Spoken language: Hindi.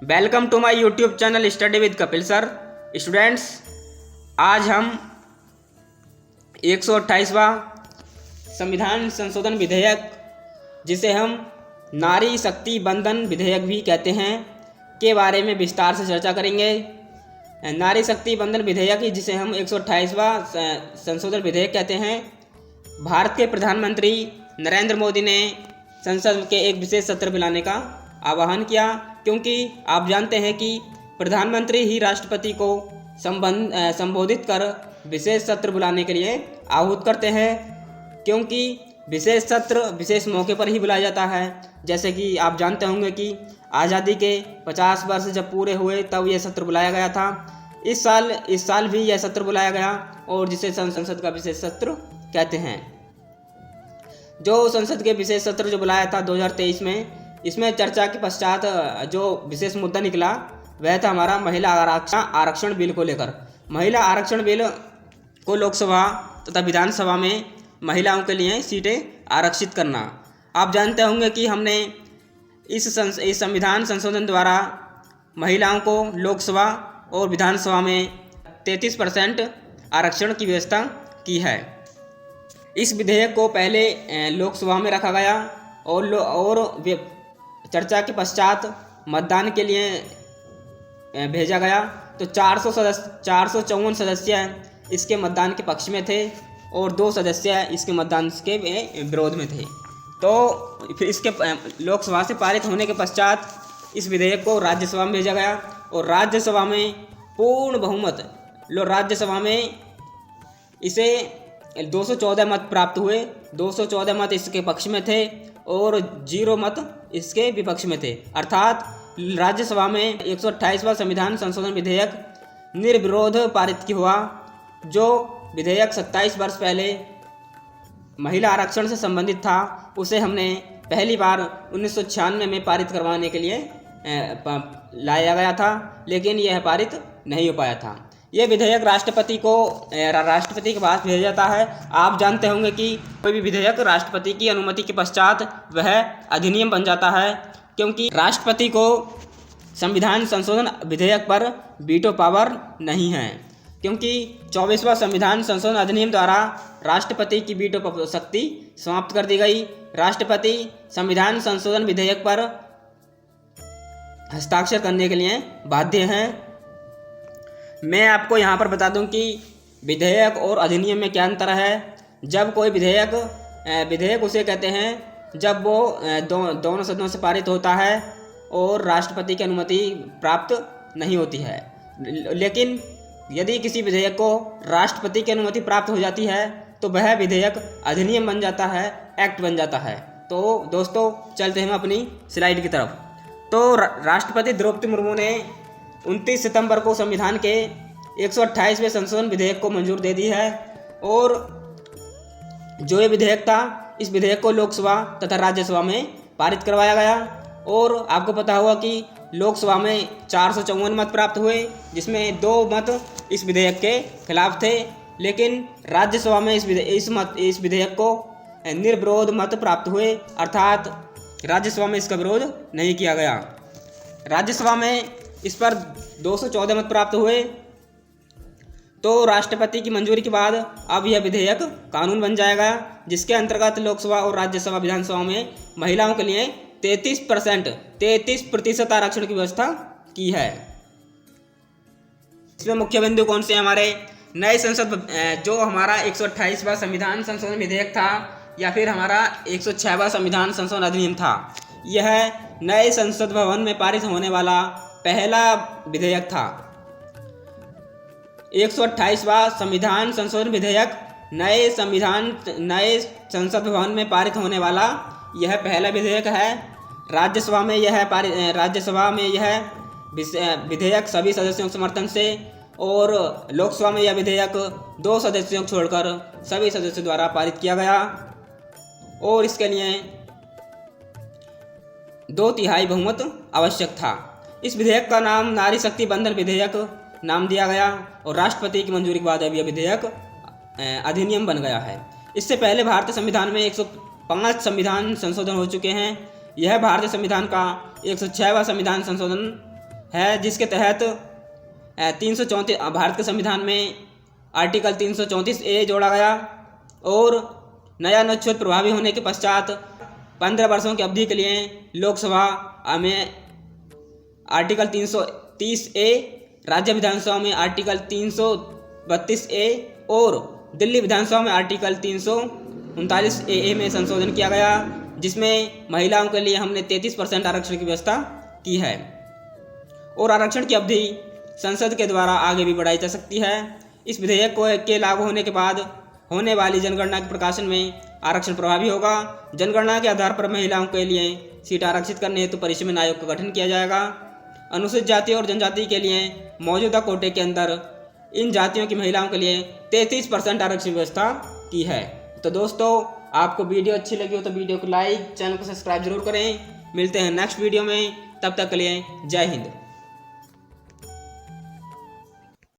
Welcome to my YouTube channel study with Kapil sir. Students, आज हम 128वां संविधान संशोधन विधेयक, जिसे हम नारी शक्ति बंधन विधेयक भी कहते हैं, के बारे में विस्तार से चर्चा करेंगे। नारी शक्ति बंधन विधेयक, जिसे हम 128वां संशोधन विधेयक कहते हैं, भारत के प्रधानमंत्री नरेंद्र मोदी ने संसद के एक विशेष सत्र बुलाने का आह्वान किया, क्योंकि आप जानते हैं कि प्रधानमंत्री ही राष्ट्रपति को संबोधित कर विशेष सत्र बुलाने के लिए आहूत करते हैं, क्योंकि विशेष सत्र विशेष मौके पर ही बुलाया जाता है। जैसे कि आप जानते होंगे कि आज़ादी के 50 वर्ष जब पूरे हुए तब यह सत्र बुलाया गया था। इस साल भी यह सत्र बुलाया गया, और जिसे संसद का विशेष सत्र कहते हैं। जो संसद के विशेष सत्र जो बुलाया था 2023 में, इसमें चर्चा के पश्चात जो विशेष मुद्दा निकला वह था हमारा महिला आरक्षण बिल को लेकर। महिला आरक्षण बिल को लोकसभा तथा विधानसभा में महिलाओं के लिए सीटें आरक्षित करना। आप जानते होंगे कि हमने इस संविधान संशोधन द्वारा महिलाओं को लोकसभा और विधानसभा में 33% आरक्षण की व्यवस्था की है। इस विधेयक को पहले लोकसभा में रखा गया और चर्चा के पश्चात मतदान के लिए भेजा गया। तो 454 सदस्य इसके मतदान के पक्ष में थे और 2 सदस्य इसके मतदान के विरोध में थे। तो फिर इसके लोकसभा से पारित होने के पश्चात इस विधेयक को राज्यसभा में भेजा गया, और राज्यसभा में पूर्ण बहुमत राज्यसभा में इसे 214 मत प्राप्त हुए। 214 मत इसके पक्ष में थे और 0 मत इसके विपक्ष में थे। अर्थात राज्यसभा में 128वां संविधान संशोधन विधेयक निर्विरोध पारित हुआ। जो विधेयक 27 वर्ष पहले महिला आरक्षण से संबंधित था, उसे हमने पहली बार 1996 में पारित करवाने के लिए लाया गया था, लेकिन यह पारित नहीं हो पाया था। यह विधेयक राष्ट्रपति के पास भेजा जाता है। आप जानते होंगे कि कोई भी विधेयक राष्ट्रपति की अनुमति के पश्चात वह अधिनियम बन जाता है, क्योंकि राष्ट्रपति को संविधान संशोधन विधेयक पर वीटो पावर नहीं है, क्योंकि 24वां संविधान संशोधन अधिनियम द्वारा राष्ट्रपति की वीटो शक्ति समाप्त कर दी गई। राष्ट्रपति संविधान संशोधन विधेयक पर हस्ताक्षर करने के लिए बाध्य हैं। मैं आपको यहाँ पर बता दूं कि विधेयक और अधिनियम में क्या अंतर है। जब कोई विधेयक उसे कहते हैं जब वो दोनों सदनों से पारित होता है और राष्ट्रपति की अनुमति प्राप्त नहीं होती है। लेकिन यदि किसी विधेयक को राष्ट्रपति की अनुमति प्राप्त हो जाती है तो वह विधेयक अधिनियम बन जाता है, एक्ट बन जाता है। तो दोस्तों, चलते हैं अपनी स्लाइड की तरफ। तो राष्ट्रपति द्रौपदी मुर्मू ने 29 सितंबर को संविधान के 128वें संशोधन विधेयक को मंजूर दे दी है, और जो ये विधेयक था, इस विधेयक को लोकसभा तथा राज्यसभा में पारित करवाया गया। और आपको पता होगा कि लोकसभा में 454 मत प्राप्त हुए, जिसमें 2 मत इस विधेयक के खिलाफ थे, लेकिन राज्यसभा में इस विधेयक को निर्विरोध मत प्राप्त हुए। अर्थात राज्यसभा में इसका विरोध नहीं किया गया। राज्यसभा में इस पर 214 मत प्राप्त हुए। तो राष्ट्रपति की मंजूरी के बाद अब यह विधेयक कानून बन जाएगा, जिसके अंतर्गत लोकसभा और राज्यसभा विधानसभा में महिलाओं के लिए 33% आरक्षण की व्यवस्था की है। इसमें मुख्य बिंदु कौन से हमारे नए संसद, जो हमारा 128वां संविधान संशोधन विधेयक था या फिर हमारा 106वां संविधान संशोधन अधिनियम था, यह नए संसद भवन में पारित होने वाला पहला विधेयक था। 128वां संविधान संशोधन विधेयक नए संसद भवन में पारित होने वाला यह पहला विधेयक है। राज्यसभा में यह विधेयक सभी सदस्यों के समर्थन से, और लोकसभा में यह विधेयक 2 सदस्यों को छोड़कर सभी सदस्यों द्वारा पारित किया गया, और इसके लिए 2/3 बहुमत आवश्यक था। इस विधेयक का नाम नारी शक्ति बंधन विधेयक नाम दिया गया, और राष्ट्रपति की मंजूरी के बाद अब यह विधेयक अधिनियम बन गया है। इससे पहले भारतीय संविधान में 105 संविधान संशोधन हो चुके हैं। यह भारतीय संविधान का 106वां संविधान संशोधन है, जिसके तहत 334 भारत के संविधान में आर्टिकल 334A जोड़ा गया और नया अनुच्छेद प्रभावी होने के पश्चात 15 वर्षों की अवधि के लिए लोकसभा में आर्टिकल 330A, राज्य विधानसभा में आर्टिकल 332A और दिल्ली विधानसभा में आर्टिकल 339AA में संशोधन किया गया, जिसमें महिलाओं के लिए हमने 33% आरक्षण की व्यवस्था की है और आरक्षण की अवधि संसद के द्वारा आगे भी बढ़ाई जा सकती है। इस विधेयक के लागू होने के बाद होने वाली जनगणना के प्रकाशन में आरक्षण प्रभावी होगा। जनगणना के आधार पर महिलाओं के लिए सीट आरक्षित करने हेतु परिसीमन आयोग का गठन किया जाएगा। अनुसूचित जाति और जनजाति के लिए मौजूदा कोटे के अंदर इन जातियों की महिलाओं के लिए 33% आरक्षण व्यवस्था की है। तो दोस्तों, आपको वीडियो अच्छी लगी हो तो वीडियो को लाइक, चैनल को सब्सक्राइब जरूर करें। मिलते हैं नेक्स्ट वीडियो में, तब तक के लिए जय हिंद।